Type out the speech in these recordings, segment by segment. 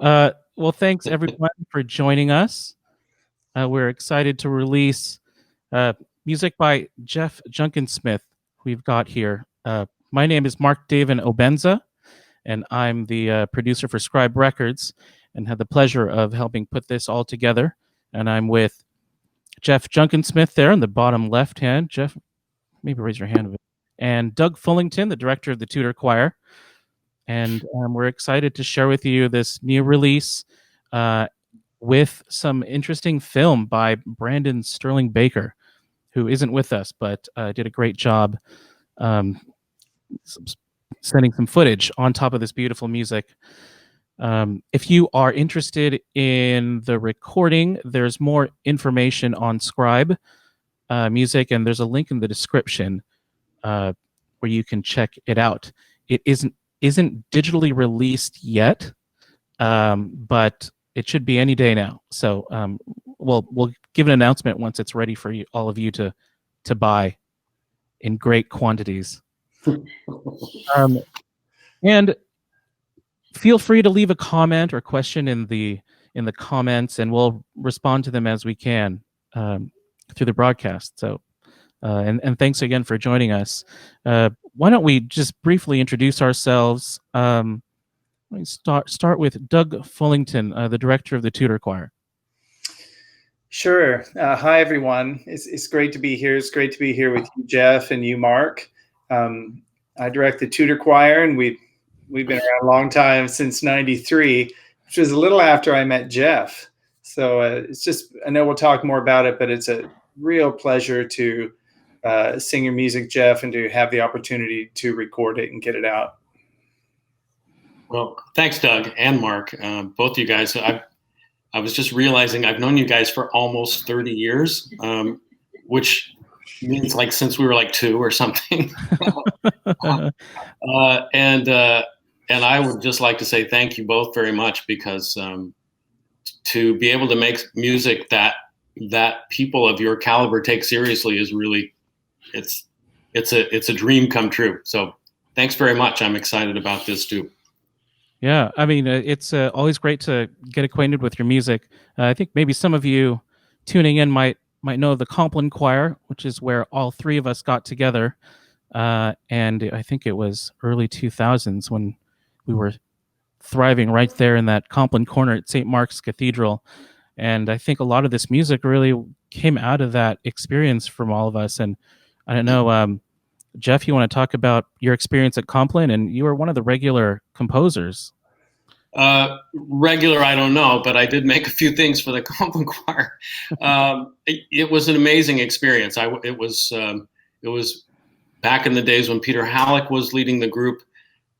Well, thanks everyone for joining us. We're excited to release music by Jeff Junkinsmith. We've got here. My name is Mark David Obenza, and I'm the producer for Scribe Records, and had the pleasure of helping put this all together. And I'm with Jeff Junkinsmith there in the bottom left hand. Jeff, maybe raise your hand a bit. And Doug Fullington, the director of the Tudor Choir. And we're excited to share with you this new release with some interesting film by Brandon Sterling Baker, who isn't with us, but did a great job sending some footage on top of this beautiful music. If you are interested in the recording, there's more information on Scribe Music, and there's a link in the description where you can check it out. It isn't digitally released yet, but it should be any day now. So we'll give an announcement once it's ready for you, all of you to buy in great quantities. And feel free to leave a comment or question in the comments, and we'll respond to them as we can through the broadcast. So and thanks again for joining us. Why don't we just briefly introduce ourselves? Let me start with Doug Fullington, the director of the Tudor Choir. Sure. Hi, everyone. It's great to be here. It's great to be here with you, Jeff, and you, Mark. I direct the Tudor Choir, and we've been around a long time, since '93, which was a little after I met Jeff. So it's just, I know we'll talk more about it, but it's a real pleasure to sing your music, Jeff, and to have the opportunity to record it and get it out. Well, thanks, Doug and Mark, both you guys. I was just realizing I've known you guys for almost 30 years, which means like since we were like 2 or something. And I would just like to say thank you both very much, because to be able to make music that people of your caliber take seriously is really, it's a dream come true. So thanks very much. I'm excited about this too. Yeah, I mean, it's always great to get acquainted with your music. I think maybe some of you tuning in might know the Compline Choir, which is where all 3 of us got together. And I think it was early 2000s when we were thriving right there in that Compline corner at St. Mark's Cathedral. And I think a lot of this music really came out of that experience from all of us. And I don't know, Jeff, you want to talk about your experience at Compline? And you were one of the regular composers. Regular, I don't know, but I did make a few things for the Compline Choir. It was an amazing experience. It was back in the days when Peter Halleck was leading the group.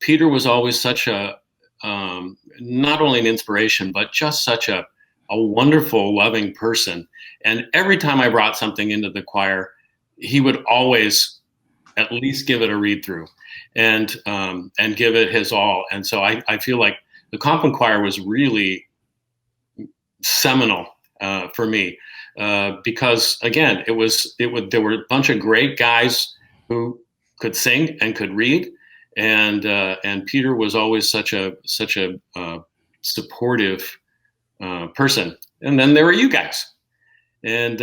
Peter was always such a not only an inspiration, but just such a wonderful, loving person. And every time I brought something into the choir, he would always at least give it a read through and give it his all. And so I feel like the Compline Choir was really seminal for me because again, there were a bunch of great guys who could sing and could read, and Peter was always such a supportive person. And then there were you guys, and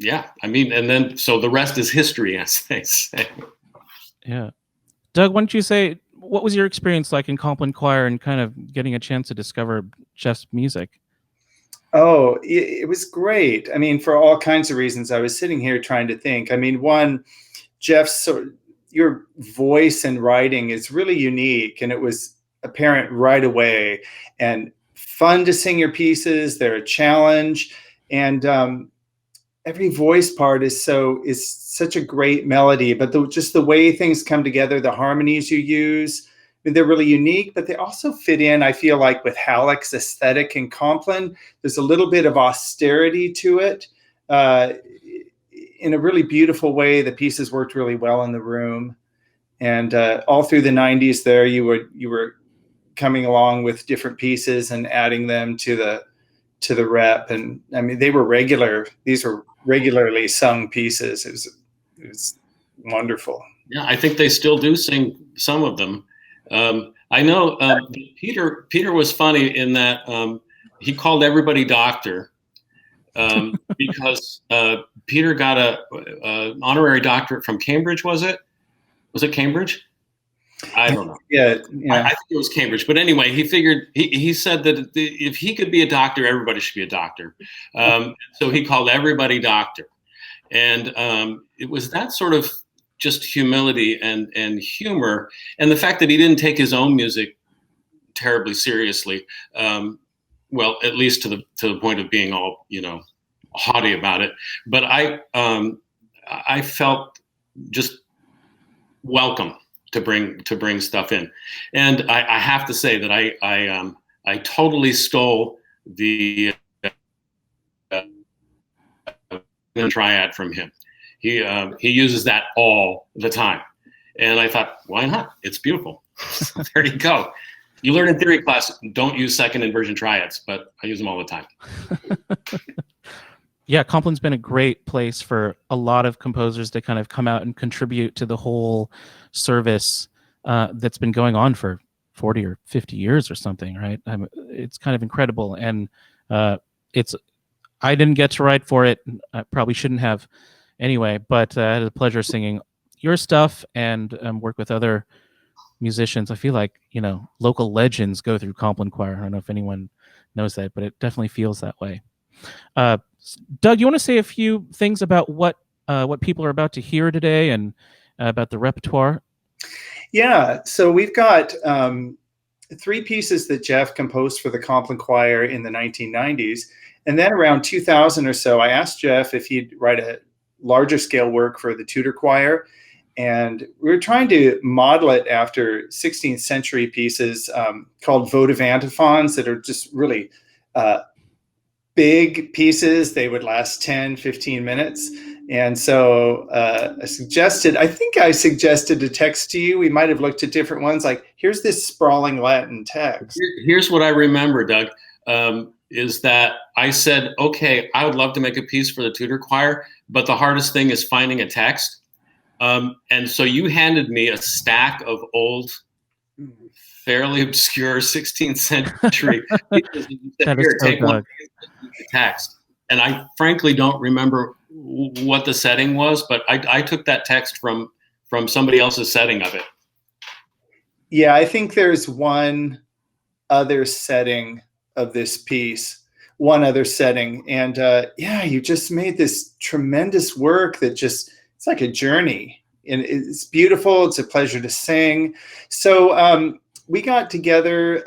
yeah, I mean, and then so the rest is history, as they say. Yeah, Doug, why don't you say, what was your experience like in Compline Choir and kind of getting a chance to discover Jeff's music? Oh, it was great. I mean, for all kinds of reasons. I was sitting here trying to think. I mean, one, Jeff's your voice and writing is really unique, and it was apparent right away. And fun to sing your pieces. They're a challenge, and every voice part is such a great melody. But just the way things come together, the harmonies you use, I mean, they're really unique, but they also fit in, I feel like, with Halleck's aesthetic in Compline. There's a little bit of austerity to it in a really beautiful way. The pieces worked really well in the room. And all through the 90s there, you were coming along with different pieces and adding them to the rep. And I mean, these were regularly sung pieces. It was wonderful. Yeah, I think they still do sing some of them. I know Peter was funny in that he called everybody doctor because Peter got a honorary doctorate from Cambridge. Was it? Was it Cambridge? I don't know. Yeah, I think it was Cambridge. But anyway, he figured he said that if he could be a doctor, everybody should be a doctor. So he called everybody doctor, and it was that sort of just humility and humor, and the fact that he didn't take his own music terribly seriously. Well, at least to the point of being all haughty about it. But I felt just welcome to bring stuff in, and I have to say that I totally stole the triad from him. He uses that all the time, and I thought, why not? It's beautiful. So there you go. You learn in theory class, don't use second inversion triads, but I use them all the time. Yeah, Complin's been a great place for a lot of composers to kind of come out and contribute to the whole service that's been going on for 40 or 50 years or something, right? It's kind of incredible. And I didn't get to write for it. I probably shouldn't have anyway, but I had the pleasure of singing your stuff and work with other musicians. I feel like, local legends go through Complin Choir. I don't know if anyone knows that, but it definitely feels that way. Doug, you want to say a few things about what people are about to hear today and about the repertoire? Yeah, so we've got 3 pieces that Jeff composed for the Complin Choir in the 1990s. And then around 2000 or so, I asked Jeff if he'd write a larger scale work for the Tudor Choir. And we were trying to model it after 16th century pieces called votive antiphons that are just really big pieces. They would last 10, 15 minutes. And so I suggested a text to you. We might have looked at different ones. Like, here's this sprawling Latin text. Here's what I remember, Doug, is that I said, okay, I would love to make a piece for the Tudor Choir, but the hardest thing is finding a text. And so you handed me a stack of old, fairly obscure 16th century pieces. Here, take one the text. And I frankly don't remember what the setting was, but I took that text from somebody else's setting of it. Yeah, I think there's one other setting of this piece, and you just made this tremendous work that just, it's like a journey, and it's beautiful. It's a pleasure to sing. So we got together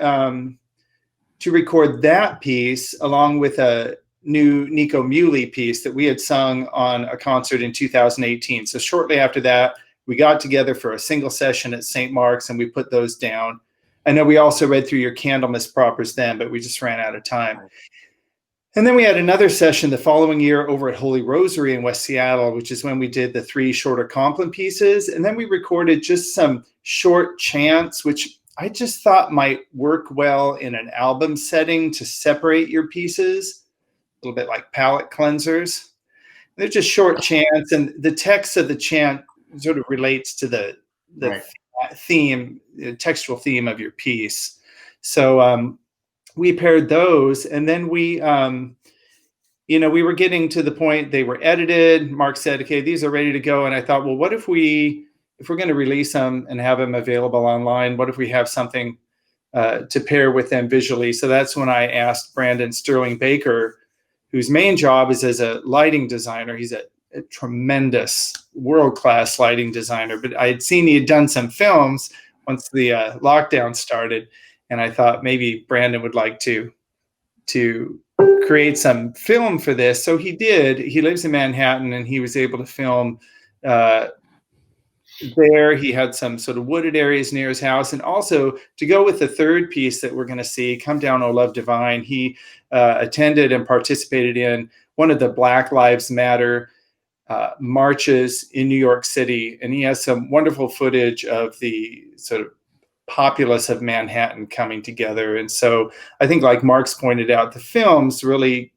to record that piece along with a new Nico Muhly piece that we had sung on a concert in 2018. So shortly after that, we got together for a single session at St. Mark's, and we put those down. I know we also read through your Candlemas propers then, but we just ran out of time. And then we had another session the following year over at Holy Rosary in West Seattle, which is when we did the 3 shorter Complin pieces. And then we recorded just some short chants, which I just thought might work well in an album setting to separate your pieces, a little bit like palate cleansers. They're just short chants, and the text of the chant sort of relates to the Right. theme, the textual theme of your piece. So we paired those, and then we were getting to the point they were edited. Mark said, okay, these are ready to go. And I thought, well, what if we're going to release them and have them available online, what if we have something to pair with them visually? So that's when I asked Brandon Sterling Baker, whose main job is as a lighting designer. He's a tremendous world-class lighting designer, but I had seen he had done some films once the lockdown started. And I thought maybe Brandon would like to create some film for this. So he did. He lives in Manhattan, and he was able to film there. He had some sort of wooded areas near his house. And also, to go with the third piece that we're going to see, Come Down, O Love Divine, he attended and participated in one of the Black Lives Matter marches in New York City. And he has some wonderful footage of the sort of populace of Manhattan coming together. And so I think, like Mark's pointed out, the films really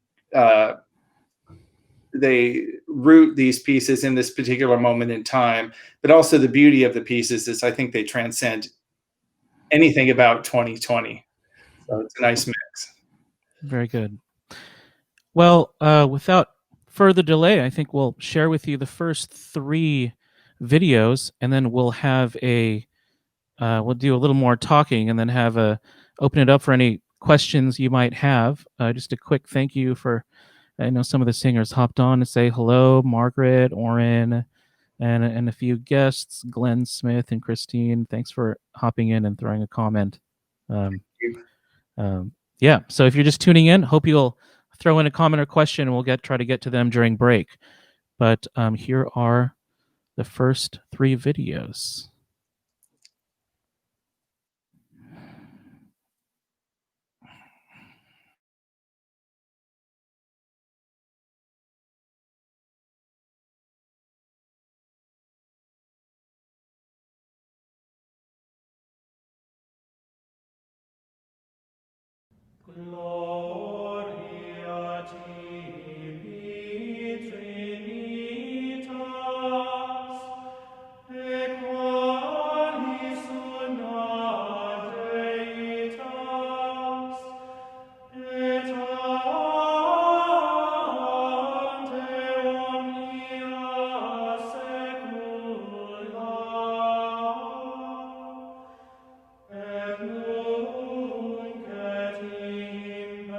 they root these pieces in this particular moment in time, but also the beauty of the pieces is I think they transcend anything about 2020. So it's a nice mix. Very good. Well, without further delay, I think we'll share with you the first 3 videos, and then we'll have we'll do a little more talking, and then have open it up for any questions you might have. Just a quick thank you for, I know some of the singers hopped on to say hello, Margaret, Oren, and a few guests, Glenn Smith and Christine. Thanks for hopping in and throwing a comment. Um, yeah, so if you're just tuning in, hope you'll throw in a comment or question, and we'll try to get to them during break. But here are the first 3 videos. Gloria tibi, Trinitas, et qualis una Deitas, et ante omnia saecula, et nunc et in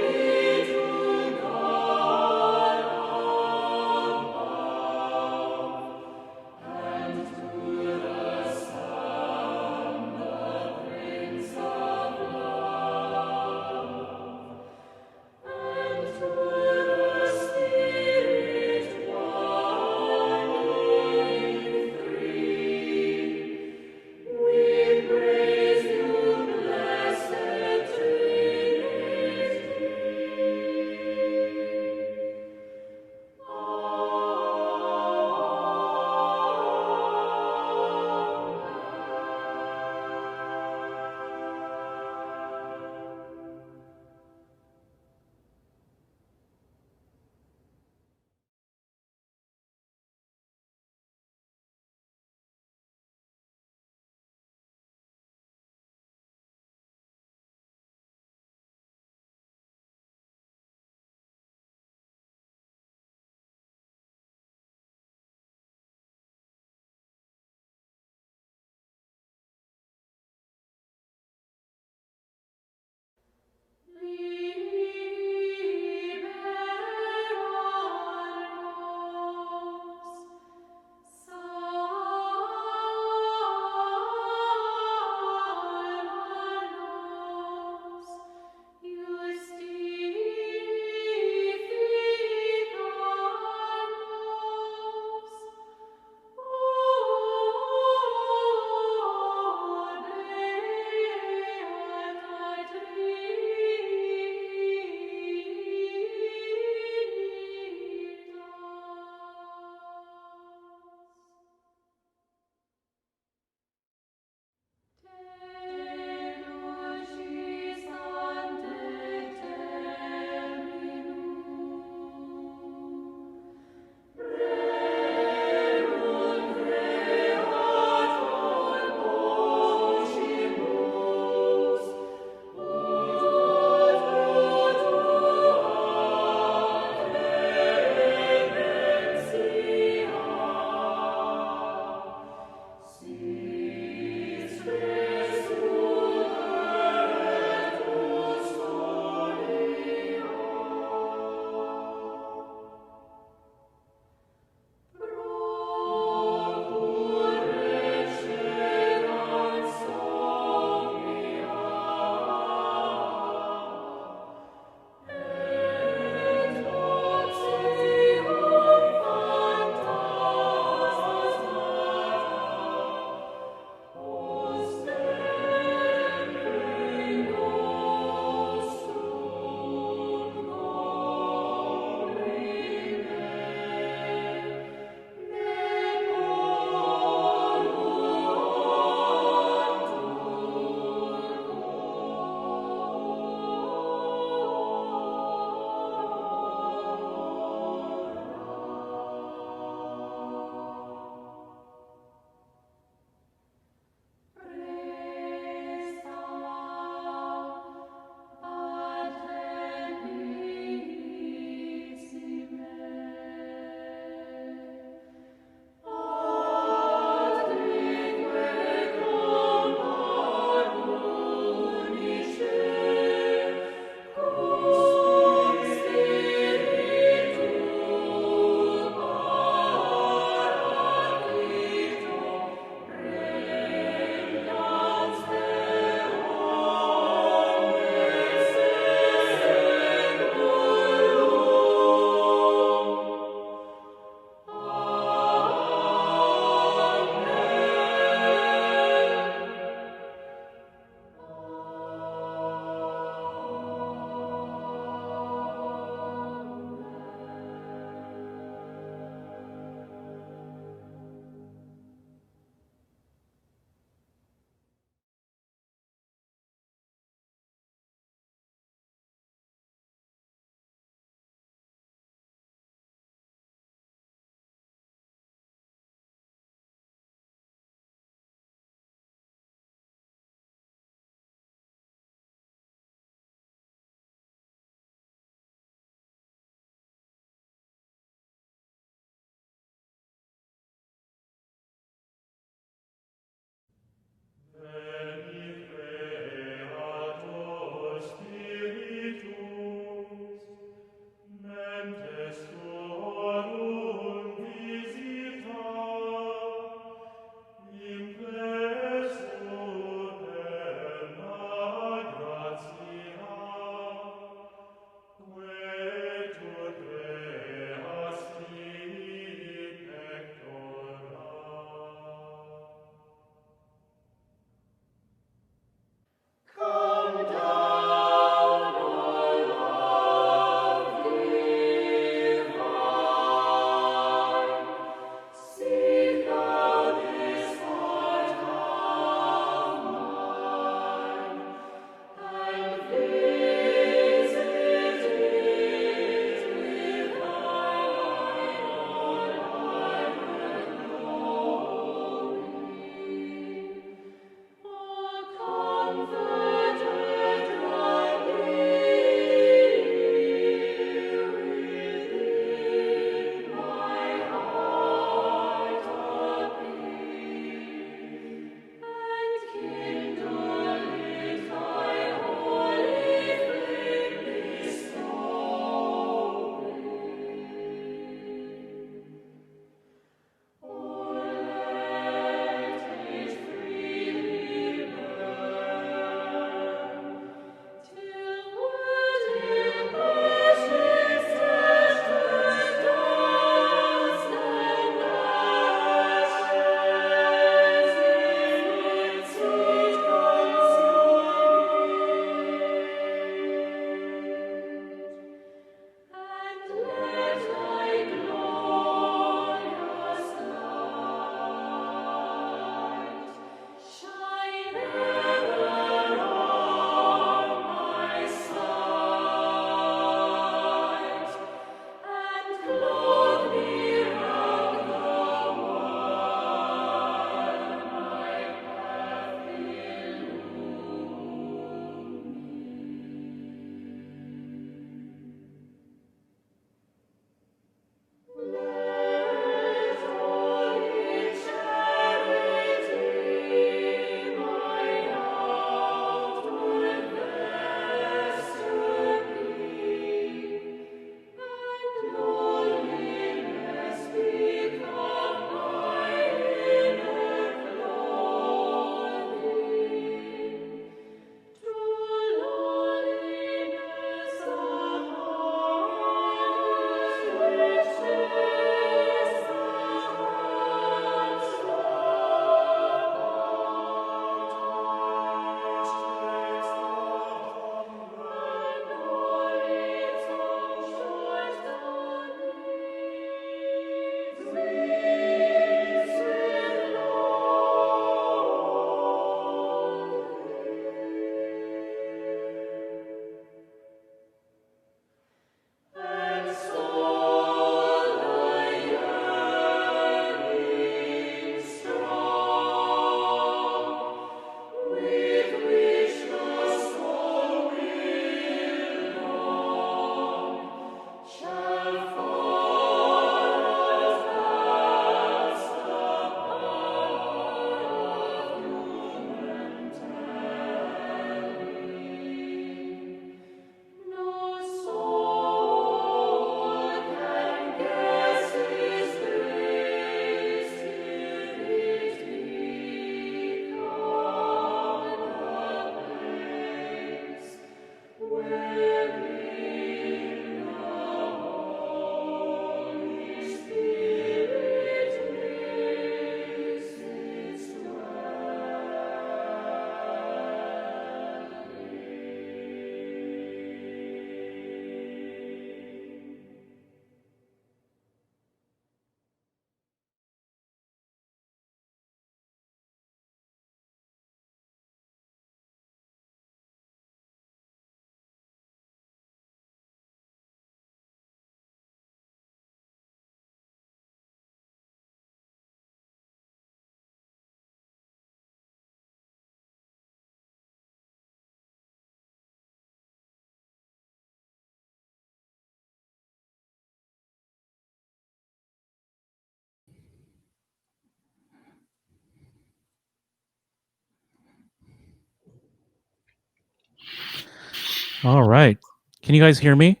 All right. Can you guys hear me?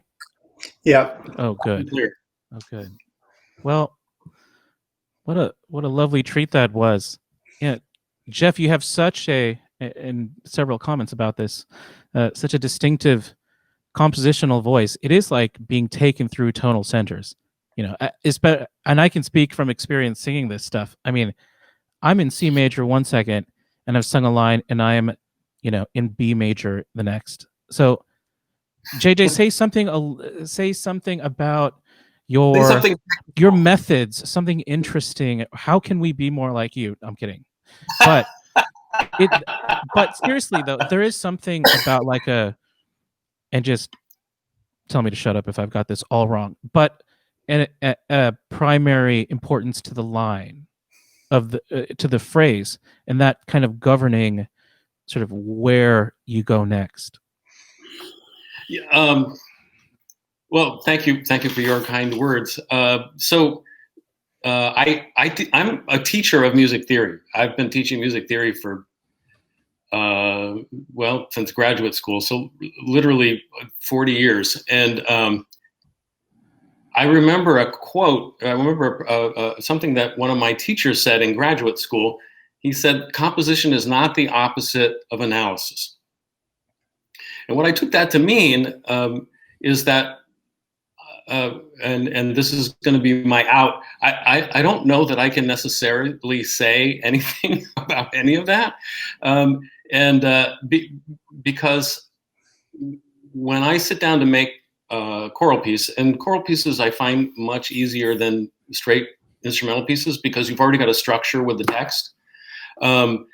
Yeah. Oh, good. Clear. Oh, good. Well, what a lovely treat that was. Yeah, Jeff, you have such and several comments about this, such a distinctive compositional voice. It is like being taken through tonal centers. You know, and I can speak from experience singing this stuff. I mean, I'm in C major 1 second, and I've sung a line, and I am, in B major the next. So, JJ, say something about your Something. your methods, something interesting. How can we be more like you? I'm kidding, but but seriously though, there is something about like and just tell me to shut up if I've got this all wrong, but a primary importance to the line of to the phrase, and that kind of governing sort of where you go next. Well, thank you for your kind words. I'm a teacher of music theory. I've been teaching music theory for since graduate school, so literally 40 years. And I remember a quote. I remember something that one of my teachers said in graduate school. He said, "Composition is not the opposite of analysis." And what I took that to mean is that, and this is going to be my out. I don't know that I can necessarily say anything about any of that, because when I sit down to make a choral piece, and choral pieces I find much easier than straight instrumental pieces because you've already got a structure with the text. I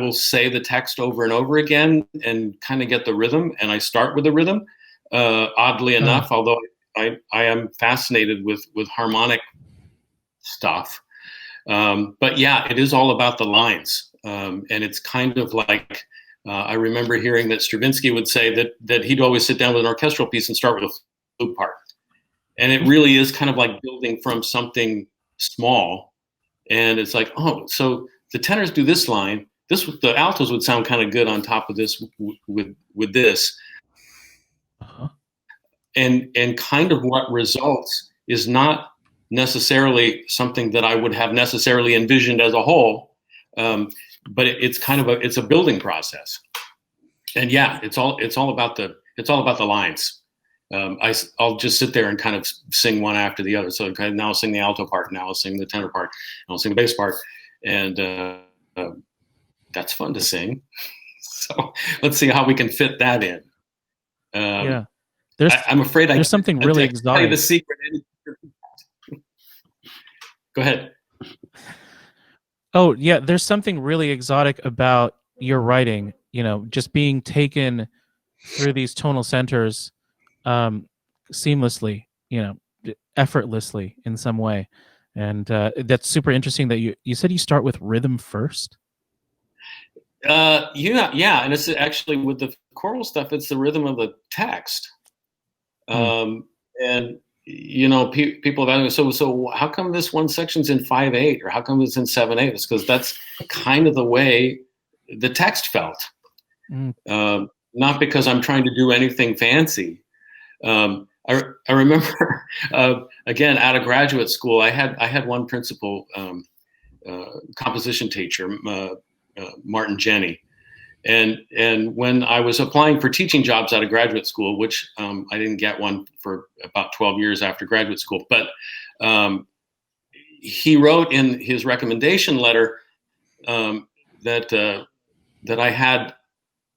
will say the text over and over again and kind of get the rhythm, and I start with the rhythm. Oddly enough, although I am fascinated with harmonic stuff. But yeah, it is all about the lines. And it's kind of like, I remember hearing that Stravinsky would say that he'd always sit down with an orchestral piece and start with a flute part. And it really is kind of like building from something small. And it's like, oh, so the tenors do this line. The altos would sound kind of good on top of this with this. Uh-huh. And kind of what results is not necessarily something that I would have necessarily envisioned as a whole, but it's kind of it's a building process. And yeah, it's all about the lines. I'll just sit there and kind of sing one after the other. So now I'll sing the alto part, now I'll sing the tenor part, and I'll sing the bass part, and that's fun to sing. So let's see how we can fit that in. Yeah. I'm afraid there's something really exotic. Tell you the secret. Go ahead. Oh yeah, there's something really exotic about your writing. Just being taken through these tonal centers, seamlessly, effortlessly in some way, and that's super interesting. That you said you start with rhythm first. Yeah, and it's actually with the choral stuff. It's the rhythm of the text. And people have asked me, so how come this one section's in 5/8 or how come it's in 7/8? It's because that's kind of the way the text felt. Not because I'm trying to do anything fancy. I remember again out of graduate school, I had one principal, composition teacher, Martin Jenny. And when I was applying for teaching jobs out of graduate school, which I didn't get one for about 12 years after graduate school, but he wrote in his recommendation letter that I had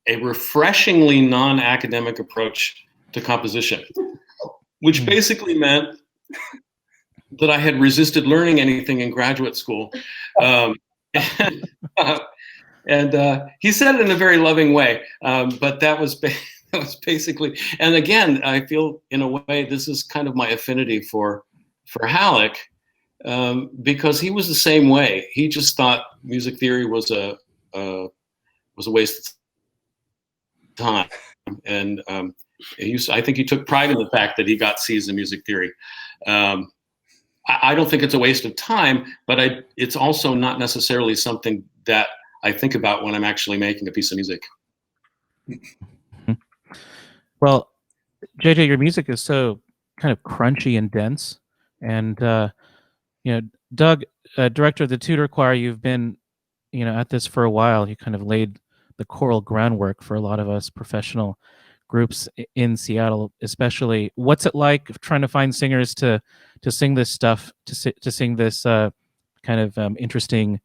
a refreshingly non-academic approach to composition, which basically meant that I had resisted learning anything in graduate school. And he said it in a very loving way, but that was basically. And again, I feel in a way this is kind of my affinity for Halleck, because he was the same way. He just thought music theory was a waste of time, and I think he took pride in the fact that he got C's in music theory. I don't think it's a waste of time, but it's also not necessarily something that I think about when I'm actually making a piece of music. Well, JJ, your music is so kind of crunchy and dense, and Doug, director of the Tudor Choir, you've been at this for a while. You kind of laid the choral groundwork for a lot of us professional groups in Seattle, especially. What's it like trying to find singers to sing this stuff, to sing this kind of interesting,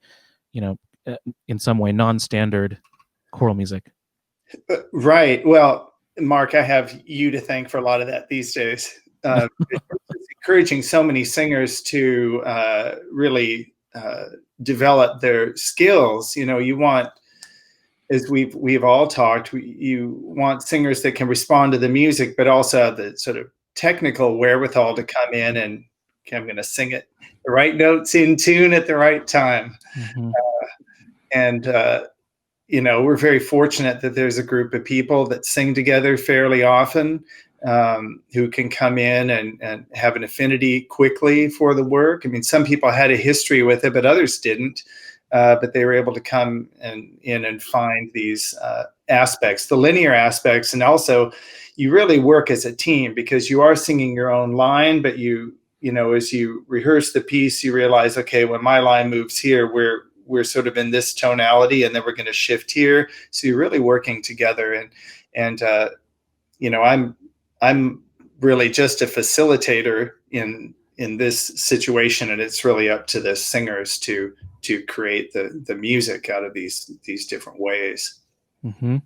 in some way non-standard choral music? Right. Well, Mark, I have you to thank for a lot of that these days. It's encouraging so many singers to really develop their skills. You want, as we've all talked, you want singers that can respond to the music, but also have the sort of technical wherewithal to come in and, okay, I'm going to sing it the right notes in tune at the right time. Mm-hmm. And we're very fortunate that there's a group of people that sing together fairly often, who can come in and have an affinity quickly for the work. I mean, some people had a history with it, but others didn't. But they were able to come in and find these aspects, the linear aspects, and also you really work as a team because you are singing your own line, but as you rehearse the piece, you realize, okay, when my line moves here, we're sort of in this tonality, and then we're going to shift here. So you're really working together, and I'm really just a facilitator in this situation, and it's really up to the singers to create the music out of these different ways. Mm-hmm.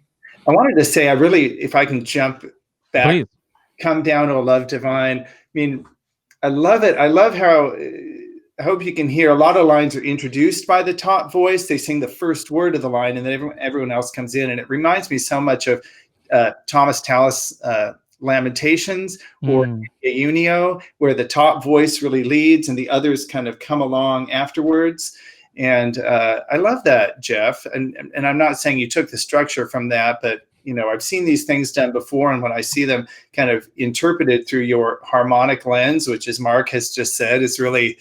I wanted to say, if I can jump back, please. Come Down, O Love Divine. I mean, I love it. I love how, I hope you can hear, a lot of lines are introduced by the top voice. They sing the first word of the line, and then everyone else comes in. And it reminds me so much of Thomas Tallis' Lamentations or Unio, where the top voice really leads and the others kind of come along afterwards. And I love that, Jeff. And I'm not saying you took the structure from that, but I've seen these things done before, and when I see them kind of interpreted through your harmonic lens, which, as Mark has just said, is really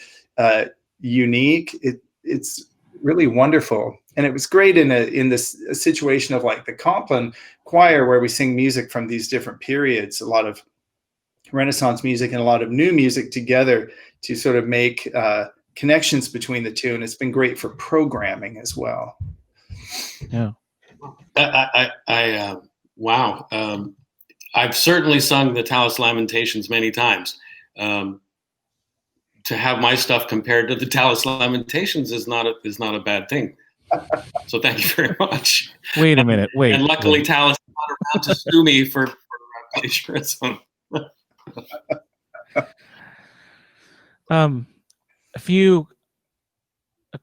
unique. It's really wonderful, and it was great in this situation of like the Compline Choir, where we sing music from these different periods, a lot of Renaissance music and a lot of new music together to sort of make connections between the two, and it's been great for programming as well. Yeah. Wow. I've certainly sung the Tallis Lamentations many times. To have my stuff compared to the Tallis Lamentations is not a bad thing. So thank you very much. Wait a minute. Wait. And luckily, Tallis is not around to sue me for plagiarism. A few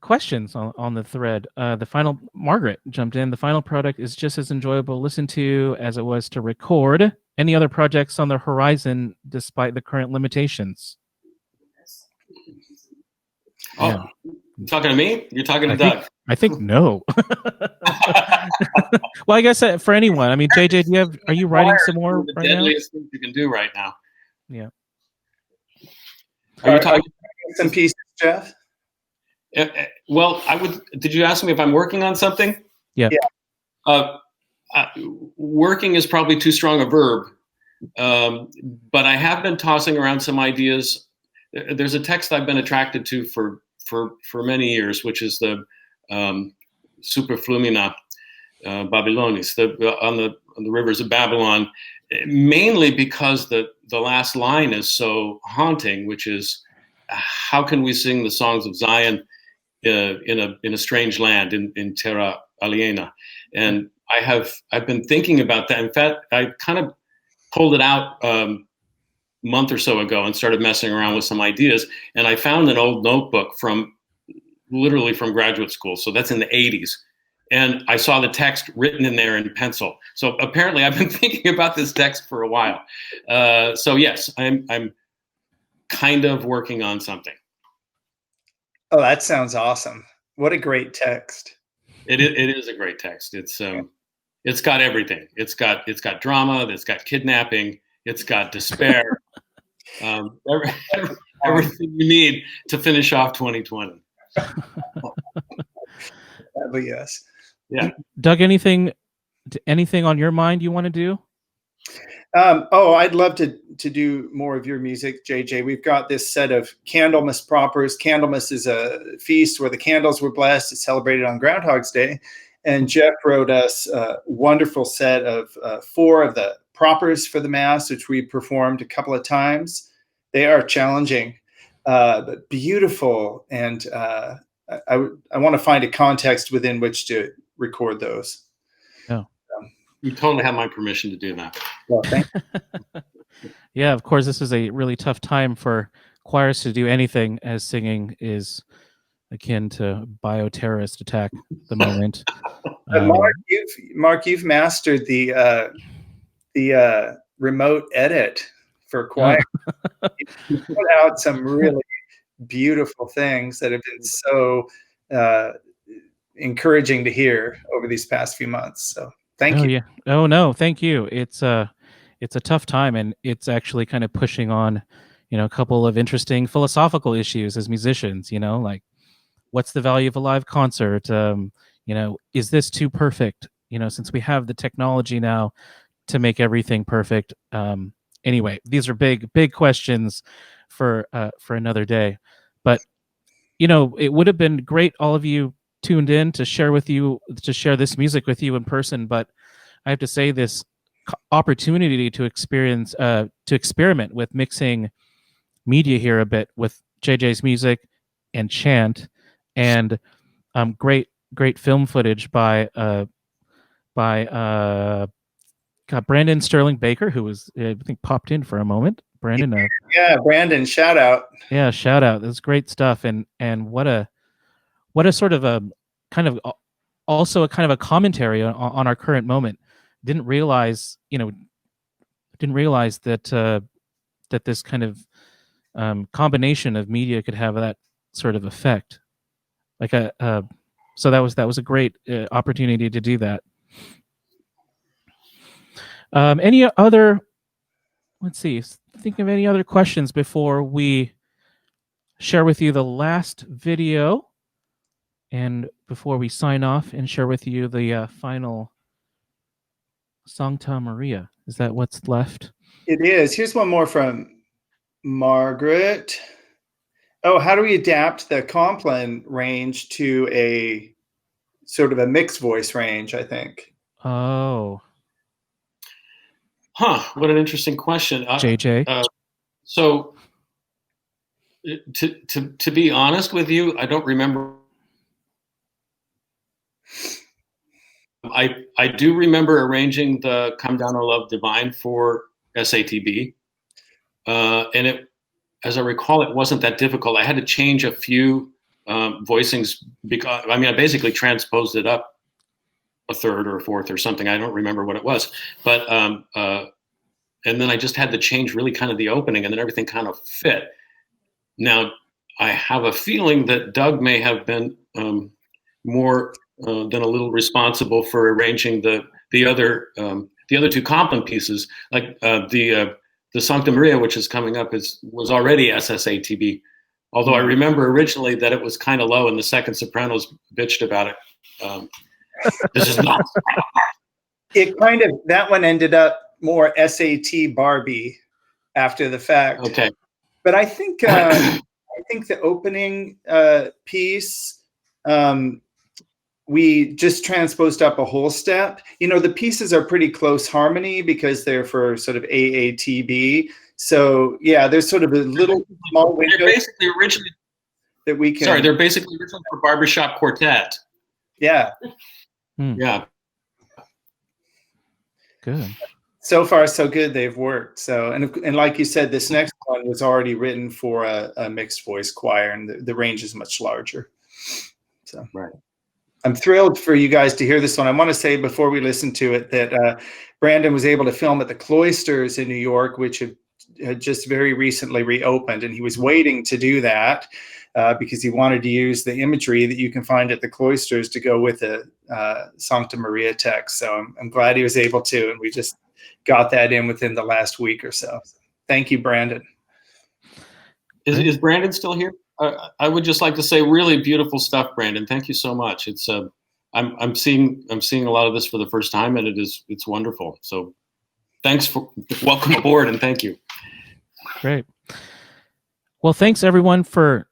questions on the thread. The final, Margaret jumped in. The final product is just as enjoyable to listen to as it was to record. Any other projects on the horizon despite the current limitations? Oh, yeah. You talking to me? You're talking to Doug? I think no. Well, I guess for anyone. I mean, JJ, are you writing some more the right now? deadliest thing you can do right now. Yeah. Are you talking some pieces, Jeff? Well, did you ask me if I'm working on something? Yeah. Working is probably too strong a verb, but I have been tossing around some ideas. There's a text I've been attracted to for many years, which is the Super Flumina Babylonis, on the rivers of Babylon, mainly because the last line is so haunting, which is, how can we sing the songs of Zion in a strange land, in terra aliena? And I've been thinking about that. In fact, I kind of pulled it out month or so ago and started messing around with some ideas, and I found an old notebook literally from graduate school. So that's in the 80s. And I saw the text written in there in pencil. So apparently I've been thinking about this text for a while. So yes, I'm kind of working on something. Oh, that sounds awesome. What a great text. It is a great text. It's got everything. It's got drama, it's got kidnapping, it's got despair. Everything you need to finish off 2020. Sadly, yes. Yeah. Doug, anything on your mind you want to do? I'd love to do more of your music, JJ. We've got this set of Candlemas propers. Candlemas is a feast where the candles were blessed. It's celebrated on Groundhog's Day. And Jeff wrote us a wonderful set of 4 of the propers for the Mass, which we performed a couple of times. They are challenging, but beautiful. And I want to find a context within which to record those. Oh. You totally have my permission to do that. Well, thank you. Yeah, of course, this is a really tough time for choirs to do anything, as singing is akin to bioterrorist attack at the moment. Mark, you've mastered the remote edit for choir. You put out some really beautiful things that have been so encouraging to hear over these past few months. So thank you. Yeah. Oh no, thank you. It's a tough time, and it's actually kind of pushing on, a couple of interesting philosophical issues as musicians. Like, what's the value of a live concert? Is this too perfect? Since we have the technology now to make everything perfect. Anyway, these are big questions for another day. But it would have been great, all of you tuned in, to share this music with you in person. But I have to say, this opportunity to experiment with mixing media here a bit with JJ's music and chant, and great film footage by Brandon Sterling Baker, who was, I think, popped in for a moment. Brandon, yeah, Brandon, shout out. Yeah, shout out. That's great stuff, and what a sort of a kind of also a kind of a commentary on our current moment. Didn't realize that that this kind of combination of media could have that sort of effect. So that was a great opportunity to do that. Any other? Let's see. Think of any other questions before we share with you the last video, and before we sign off and share with you the final Sancta Maria. Is that what's left? It is. Here's one more from Margaret. Oh, how do we adapt the Compline range to a sort of a mixed voice range, I think? Oh. What an interesting question. JJ? So to be honest with you, I don't remember. I do remember arranging the Come Down, O Love Divine for SATB. And it, as I recall, it wasn't that difficult. I had to change a few voicings because, I basically transposed it up a third or a fourth or something. I don't remember what it was, but and then I just had to change really kind of the opening, and then everything kind of fit. Now, I have a feeling that Doug may have been more than a little responsible for arranging the other two Compline pieces, like the Sancta Maria, which is coming up, was already SSATB. Although I remember originally that it was kind of low, and the second sopranos bitched about it. This is not. It kind of, that one ended up more SAT Barbie after the fact. Okay. But I think the opening piece, we just transposed up a whole step. The pieces are pretty close harmony because they're for sort of AATB. So yeah, there's sort of a little small window. They're basically originally that we can. Sorry, they're basically originally for barbershop quartet. Yeah. Yeah. Good. So far, so good. They've worked. So, and like you said, this next one was already written for a mixed voice choir, and the range is much larger. So, right. I'm thrilled for you guys to hear this one. I want to say before we listen to it that Brandon was able to film at the Cloisters in New York, which had just very recently reopened, and he was waiting to do that because he wanted to use the imagery that you can find at the Cloisters to go with the Sancta Maria text. So I'm glad he was able to, and we just got that in within the last week or so. Thank you, Brandon. Is Brandon still here? I would just like to say, really beautiful stuff, Brandon. Thank you so much. It's I'm seeing a lot of this for the first time, and it's wonderful. So welcome aboard, and thank you. Great. Well, thanks everyone for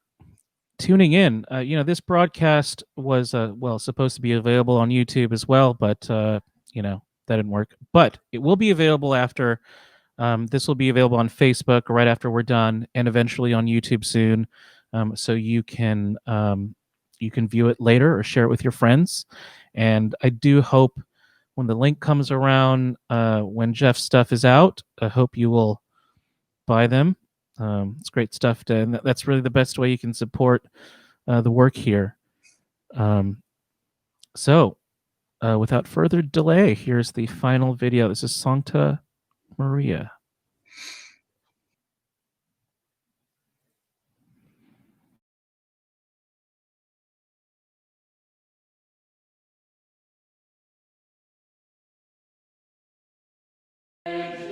tuning in. This broadcast was supposed to be available on YouTube as well, but that didn't work. But it will be available after. This will be available on Facebook right after we're done, and eventually on YouTube soon. So you can view it later or share it with your friends. And I do hope when the link comes around, when Jeff's stuff is out, I hope you will buy them. It's great stuff, and that's really the best way you can support the work here. So, without further delay, here's the final video. This is Sancta Maria. Thank you.